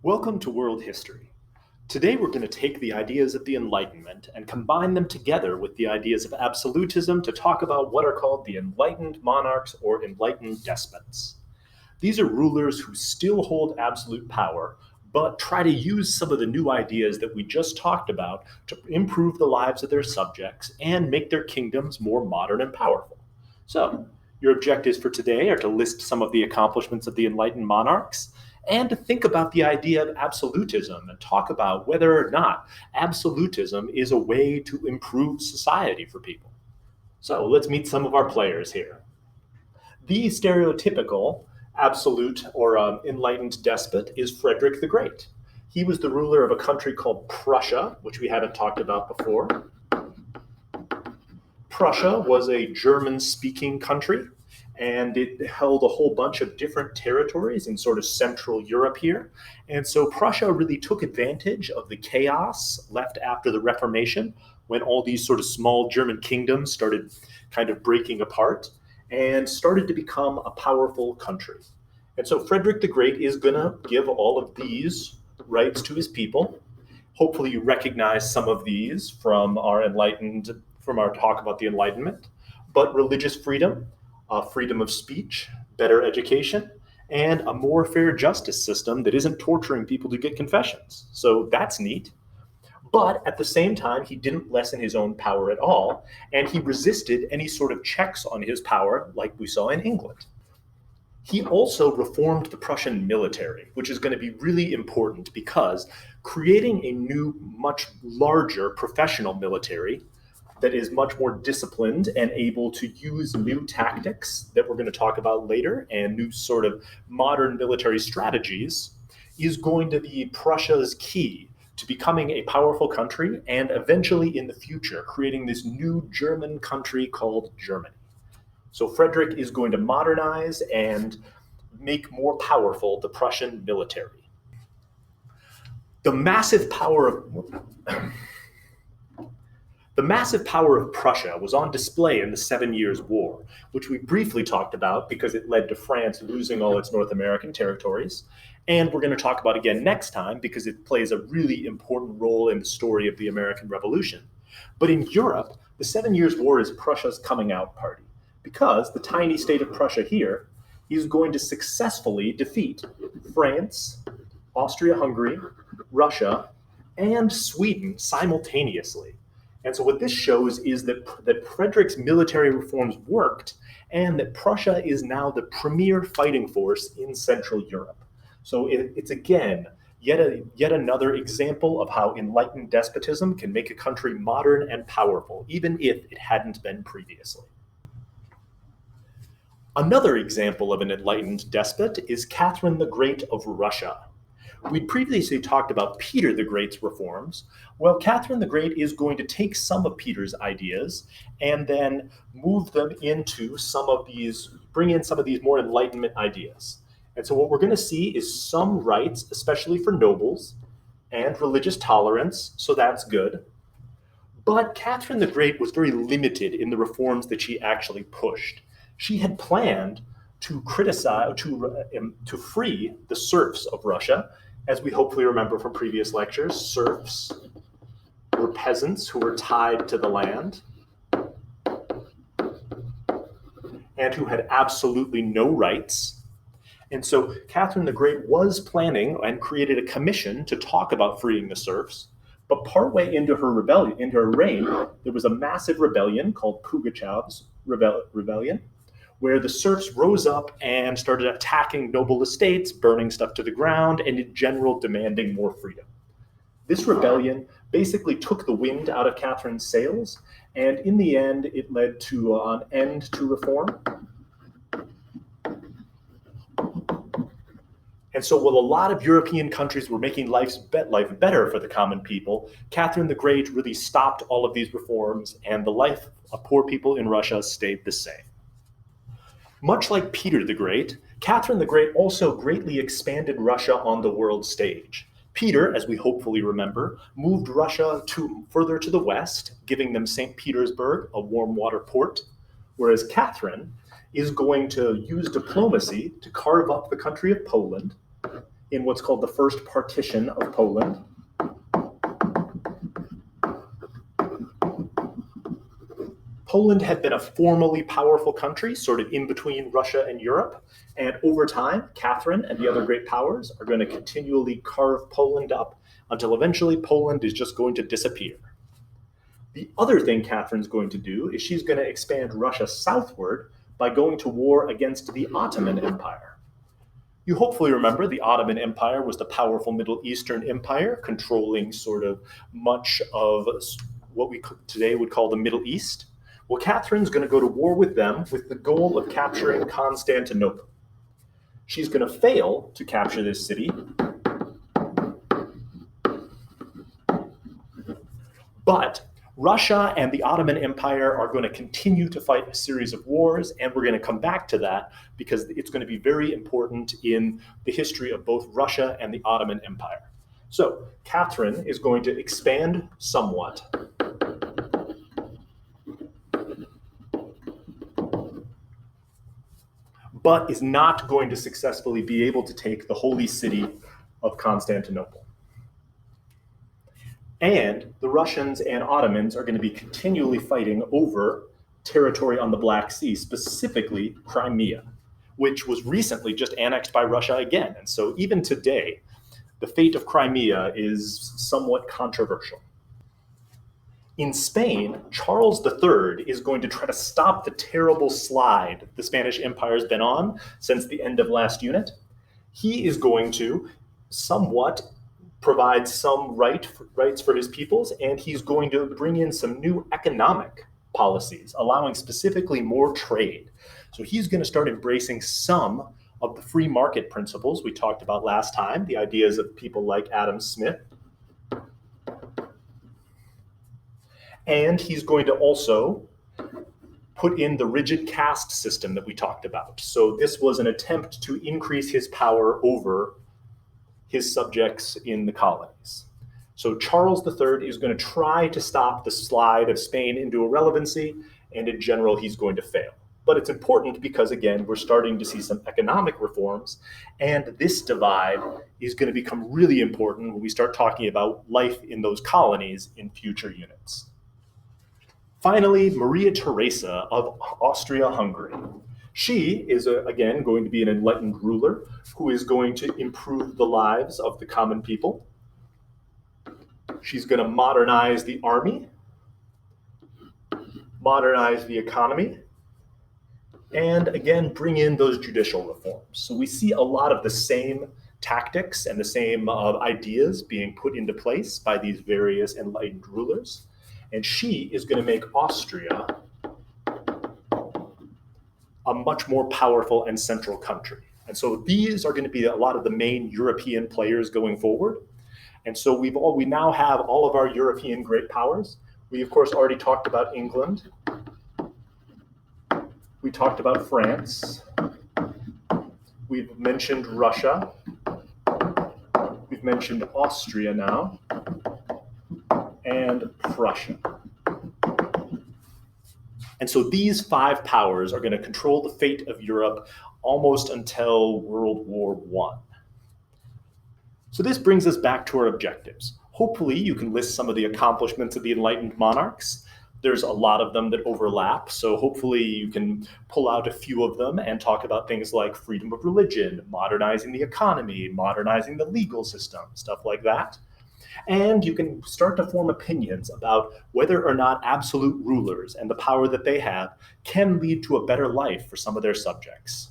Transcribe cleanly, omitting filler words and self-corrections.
Welcome to World History. Today we're going to take the ideas of the Enlightenment and combine them together with the ideas of absolutism to talk about what are called the Enlightened Monarchs or Enlightened Despots. These are rulers who still hold absolute power, but try to use some of the new ideas that we just talked about to improve the lives of their subjects and make their kingdoms more modern and powerful. So, your objectives for today are to list some of the accomplishments of the Enlightened Monarchs, and to think about the idea of absolutism and talk about whether or not absolutism is a way to improve society for people. So let's meet some of our players here. The stereotypical absolute or enlightened despot is Frederick the Great. He was the ruler of a country called Prussia, which we haven't talked about before. Prussia was a German-speaking country, and it held a whole bunch of different territories in sort of Central Europe here. And so Prussia really took advantage of the chaos left after the Reformation, when all these sort of small German kingdoms started kind of breaking apart and started to become a powerful country. And so Frederick the Great is going to give all of these rights to his people. Hopefully you recognize some of these from our talk about the Enlightenment, but religious freedom, freedom of speech, better education, and a more fair justice system that isn't torturing people to get confessions. So that's neat. But at the same time, he didn't lessen his own power at all, and he resisted any sort of checks on his power like we saw in England. He also reformed the Prussian military, which is going to be really important because creating a new, much larger professional military that is much more disciplined and able to use new tactics that we're going to talk about later and new sort of modern military strategies is going to be Prussia's key to becoming a powerful country and eventually in the future creating this new German country called Germany. So Frederick is going to modernize and make more powerful the Prussian military. The massive power of Prussia was on display in the 7 Years' War, which we briefly talked about because it led to France losing all its North American territories. And we're going to talk about again next time because it plays a really important role in the story of the American Revolution. But in Europe, the 7 Years' War is Prussia's coming out party because the tiny state of Prussia here is going to successfully defeat France, Austria-Hungary, Russia, and Sweden simultaneously. And so what this shows is that Frederick's military reforms worked and that Prussia is now the premier fighting force in Central Europe. So it's again, yet another example of how enlightened despotism can make a country modern and powerful, even if it hadn't been previously. Another example of an enlightened despot is Catherine the Great of Russia. We'd previously talked about Peter the Great's reforms. Well, Catherine the Great is going to take some of Peter's ideas and then move them into bring in some of these more Enlightenment ideas. And so what we're going to see is some rights, especially for nobles, and religious tolerance, so that's good. But Catherine the Great was very limited in the reforms that she actually pushed. She had planned to free the serfs of Russia. As we hopefully remember from previous lectures, serfs were peasants who were tied to the land and who had absolutely no rights. And so Catherine the Great was planning and created a commission to talk about freeing the serfs. But partway into her reign, there was a massive rebellion called Pugachev's rebellion, where the serfs rose up and started attacking noble estates, burning stuff to the ground, and in general demanding more freedom. This rebellion basically took the wind out of Catherine's sails, and in the end, it led to an end to reform. And so while a lot of European countries were making life better for the common people, Catherine the Great really stopped all of these reforms, and the life of poor people in Russia stayed the same. Much like Peter the Great, Catherine the Great also greatly expanded Russia on the world stage. Peter, as we hopefully remember, moved Russia further to the west, giving them St. Petersburg, a warm water port, whereas Catherine is going to use diplomacy to carve up the country of Poland in what's called the First Partition of Poland. Poland had been a formally powerful country, sort of in between Russia and Europe. And over time, Catherine and the other great powers are going to continually carve Poland up until eventually Poland is just going to disappear. The other thing Catherine's going to do is she's going to expand Russia southward by going to war against the Ottoman Empire. You hopefully remember the Ottoman Empire was the powerful Middle Eastern empire controlling sort of much of what we today would call the Middle East. Well, Catherine's going to go to war with them with the goal of capturing Constantinople. She's going to fail to capture this city, but Russia and the Ottoman Empire are going to continue to fight a series of wars, and we're going to come back to that because it's going to be very important in the history of both Russia and the Ottoman Empire. So Catherine is going to expand somewhat, but is not going to successfully be able to take the holy city of Constantinople. And the Russians and Ottomans are going to be continually fighting over territory on the Black Sea, specifically Crimea, which was recently just annexed by Russia again. And so even today, the fate of Crimea is somewhat controversial. In Spain, Charles III is going to try to stop the terrible slide the Spanish Empire has been on since the end of last unit. He is going to somewhat provide some rights for his peoples, and he's going to bring in some new economic policies, allowing specifically more trade. So he's going to start embracing some of the free market principles we talked about last time, the ideas of people like Adam Smith. And he's going to also put in the rigid caste system that we talked about. So this was an attempt to increase his power over his subjects in the colonies. So Charles III is going to try to stop the slide of Spain into irrelevancy, and in general, he's going to fail. But it's important because, again, we're starting to see some economic reforms, and this divide is going to become really important when we start talking about life in those colonies in future units. Finally, Maria Theresa of Austria-Hungary. She is, again, going to be an enlightened ruler who is going to improve the lives of the common people. She's going to modernize the army, modernize the economy, and again, bring in those judicial reforms. So we see a lot of the same tactics and the same ideas being put into place by these various enlightened rulers. And she is going to make Austria a much more powerful and central country. And so these are going to be a lot of the main European players going forward. And so we now have all of our European great powers. We, of course, already talked about England. We talked about France. We've mentioned Russia. We've mentioned Austria now. And Prussia. And so these five powers are going to control the fate of Europe almost until World War I. So this brings us back to our objectives. Hopefully you can list some of the accomplishments of the Enlightened Monarchs. There's a lot of them that overlap, so hopefully you can pull out a few of them and talk about things like freedom of religion, modernizing the economy, modernizing the legal system, stuff like that. And you can start to form opinions about whether or not absolute rulers and the power that they have can lead to a better life for some of their subjects.